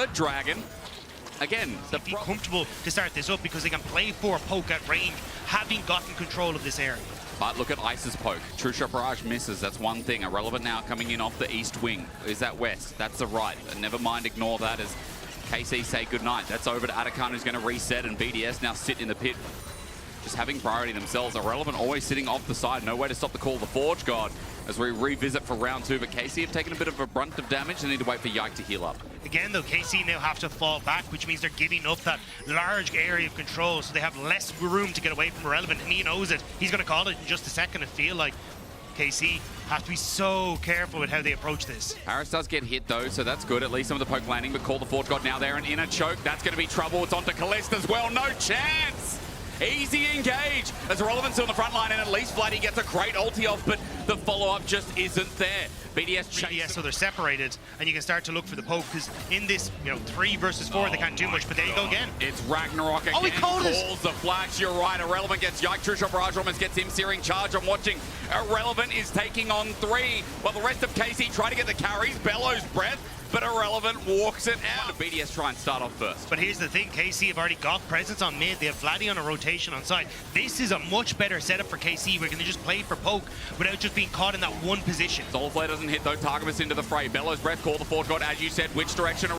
Blood Dragon. Again, They'd be comfortable to start this up because they can play for poke at range, having gotten control of this area. But look at Ice's poke. True Shot Barrage misses. That's one thing. Irrelevant now coming in off the east wing. Is that west? That's the right. And never mind, ignore that as KC say goodnight. That's over to Atakan, who's going to reset, and BDS now sit in the pit. Just having priority themselves. Irrelevant always sitting off the side. No way to stop the call of the Forge God as we revisit for round 2. But KC have taken a bit of a brunt of damage. They need to wait for Yike to heal up. Again, though, KC now have to fall back, which means they're giving up that large area of control, so they have less room to get away from Irrelevant, and he knows it. He's going to call it in just a second. I feel like KC have to be so careful with how they approach this. Harris does get hit, though, so that's good. At least some of the poke landing, but call the Forge God now there, and in a choke. That's going to be trouble. It's onto Kalist as well. No chance! Easy engage as Irrelevant's on the front line, and at least Vladdy gets a great ulti off, but the follow-up just isn't there. BDS chases. So they're separated, and you can start to look for the poke, because in this, 3 versus 4, they can't do much, but there you go again. It's Ragnarok again. Oh, he calls the flash. You're right. Irrelevant gets Yike. True Shot Barrage almost gets him. Searing Charge. I'm watching. Irrelevant is taking on 3, while the rest of KC try to get the carries. Bellows breath, but Irrelevant walks it out. BDS try and start off first. But here's the thing, KC have already got presence on mid. They have Vladdy on a rotation on side. This is a much better setup for KC. We're going to just play for poke without just being caught in that one position. Soulflare doesn't hit though. Targamas into the fray. Bellows breath. Call the Forge God, as you said. Which direction?